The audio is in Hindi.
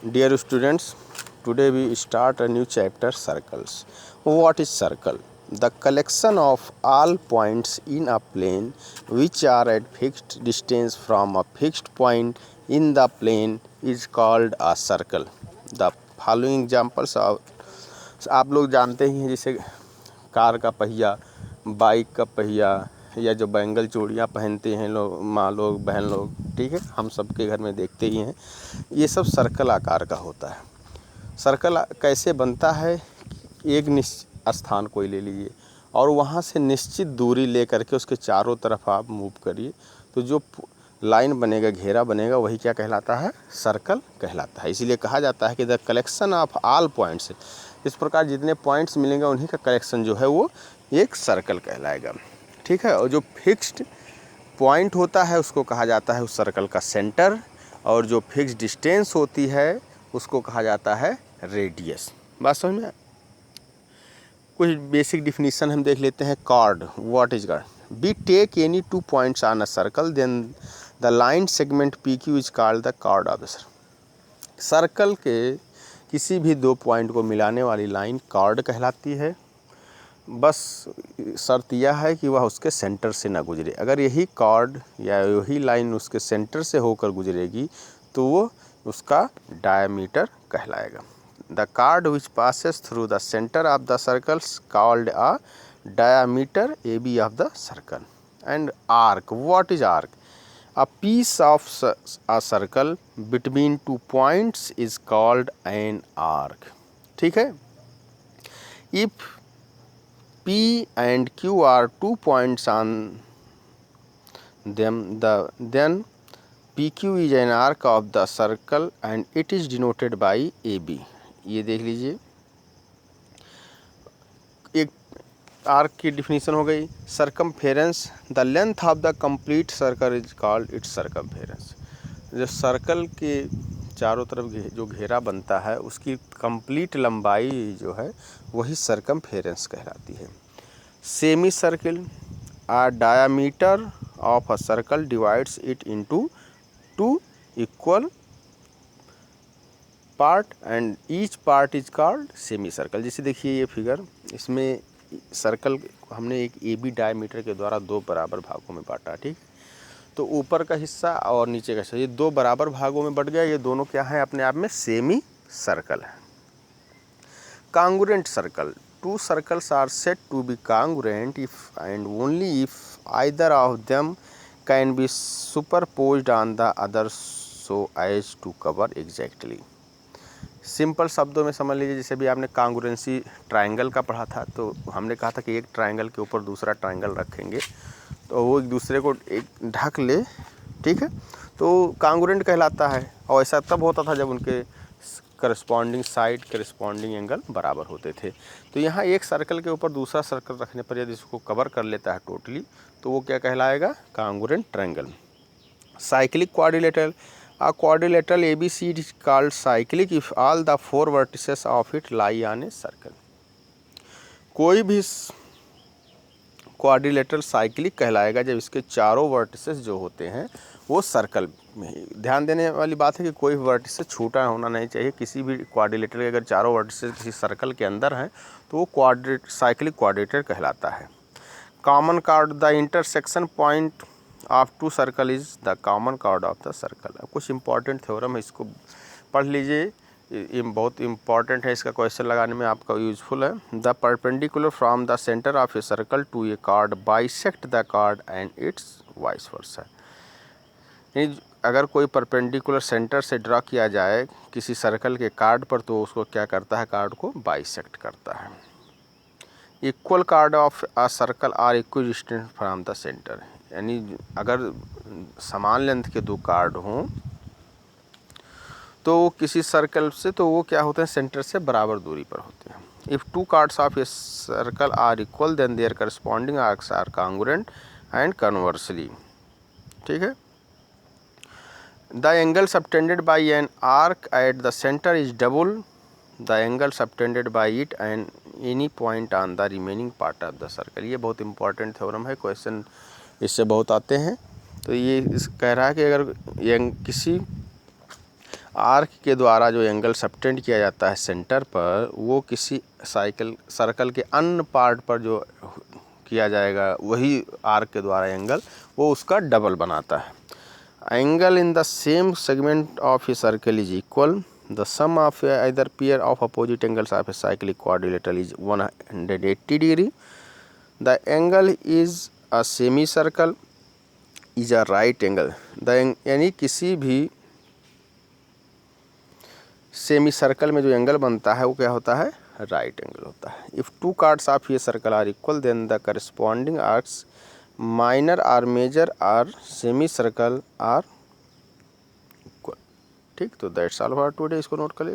Dear students, today we start a new chapter, circles. What is circle? The collection of all points in a plane which are at fixed distance from a fixed point in the plane is called a circle. The following examples of आप लोग जानते ही हैं, जैसे कार का पहिया, बाइक का पहिया, या जो बैंगल चूड़ियाँ पहनते हैं लोग, माँ लोग, बहन लोग, ठीक है, हम सबके घर में देखते ही हैं। ये सब सर्कल आकार का होता है। सर्कल कैसे बनता है? एक निश्चित स्थान कोई ले लीजिए और वहाँ से निश्चित दूरी ले करके उसके चारों तरफ आप मूव करिए, तो जो लाइन बनेगा, घेरा बनेगा, वही क्या कहलाता है? सर्कल कहलाता है। इसीलिए कहा जाता है कि the collection of all points, इस प्रकार जितने पॉइंट्स मिलेंगे उन्हीं का कलेक्शन जो है वो एक सर्कल कहलाएगा, ठीक है। और जो फिक्स्ड पॉइंट होता है उसको कहा जाता है उस सर्कल का सेंटर, और जो फिक्स्ड डिस्टेंस होती है उसको कहा जाता है रेडियस। बात समझ में? कुछ बेसिक डिफिनीशन हम देख लेते हैं। Chord, what is chord? We take any two points on a circle, then the line segment P Q is called the chord of the circle. Circle के किसी भी दो पॉइंट को मिलाने वाली लाइन कार्ड कहलाती है। बस शर्त यह है कि वह उसके सेंटर से ना गुजरे। अगर यही कार्ड या यही लाइन उसके सेंटर से होकर गुजरेगी तो वो उसका डायमीटर कहलाएगा। The chord which passes through the centre of the circle's called a diameter A B of the circle. And arc, what is arc? A piece of a circle between two points is called an arc, ठीक है। If P and Q are 2 points on them, then PQ is an arc of the circle and it is denoted by AB। ये देख लीजिए, एक आर्क की डिफिनीशन हो गई। Circumference, the length of the complete circle is called its circumference. जो सर्कल के चारों तरफ जो घेरा बनता है उसकी कंप्लीट लंबाई जो है वही सर्कमफेरेंस कहलाती है। Semi circle, a diameter of a circle divides it into two equal part and each part is called semi circle. जैसे देखिए ये फिगर, इसमें सर्कल हमने एक ए बी डायमीटर के द्वारा दो बराबर भागों में बांटा, ठीक। तो ऊपर का हिस्सा और नीचे का हिस्सा, ये दो बराबर भागों में बट गया। ये दोनों क्या है? अपने आप में सेमी सर्कल है। Congruent circle, two circles are said to be congruent if and only if either of them can be superposed on the other so as to cover exactly. Simple शब्दों में समझ लीजिए, जैसे भी आपने कांग्रुएंसी ट्रायंगल का पढ़ा था, तो हमने कहा था कि एक ट्रायंगल के ऊपर दूसरा ट्रायंगल रखेंगे तो वो एक दूसरे को एक ढक ले, ठीक है, तो कांग्रुएंट कहलाता है। और ऐसा तब होता था जब उनके करस्पॉन्डिंग साइड, करस्पॉन्डिंग एंगल बराबर होते थे। तो यहाँ एक सर्कल के ऊपर दूसरा सर्कल रखने पर यदि इसको कवर कर लेता है टोटली, तो वो क्या कहलाएगा? Congruent triangle. Cyclic quadrilateral, a quadrilateral ABC is called cyclic if all the four vertices of it lie on a circle। कोई भी क्वाड्रिलेटरल साइक्लिक कहलाएगा जब इसके चारों वर्टिसेस जो होते हैं वो सर्कल में ही। ध्यान देने वाली बात है कि कोई वर्टिसेस छूटा होना नहीं चाहिए। किसी भी क्वाड्रिलेटर के अगर चारों वर्टिसेस किसी सर्कल के अंदर हैं तो वो साइक्लिक क्वाड्रिलेटर कहलाता है। Common chord, the intersection point of two circle is the common chord of the circle. कुछ इंपॉर्टेंट थ्योरम है, इसको पढ़ लीजिए, ये बहुत इंपॉर्टेंट है, इसका क्वेश्चन लगाने में आपका यूजफुल है। The perpendicular from the centre of a circle to a chord bisect the chord and it's vice versa. अगर कोई परपेंडिकुलर सेंटर से ड्रा किया जाए किसी सर्कल के कार्ड पर तो उसको क्या करता है? कार्ड को बाइसेक्ट करता है। Equal chord of a circle are equal distance from the centre, यानी अगर समान लेंथ के दो कार्ड हों तो किसी सर्कल से, तो वो क्या होते हैं? सेंटर से बराबर दूरी पर होते हैं। If two chords of a circle are equal then their corresponding arcs are congruent and conversely, ठीक है। The angle subtended by an arc at the centre is double the angle subtended by it and any point on the remaining part of the circle. ये बहुत इंपॉर्टेंट थ्योरम है, क्वेश्चन इससे बहुत आते हैं। तो ये कह रहा है कि अगर किसी आर्क के द्वारा जो एंगल सबटेंड किया जाता है सेंटर पर, वो किसी सर्कल के अन्य पार्ट पर जो किया जाएगा वही आर्क के द्वारा एंगल, वो उसका डबल बनाता है। Angle in the same segment of a circle is equal, the sum of either pair of opposite angles of a cyclic quadrilateral is 180 degree. The angle is a semicircle is a right angle. यानी किसी भी सेमी सर्कल में जो एंगल बनता है वो क्या होता है, राइट एंगल होता है। If two chords of a circle are equal then the corresponding arcs minor or major or semi circle are equal. ठीक, तो दैट्स ऑल फॉर टुडे, इसको नोट कर लीजिए।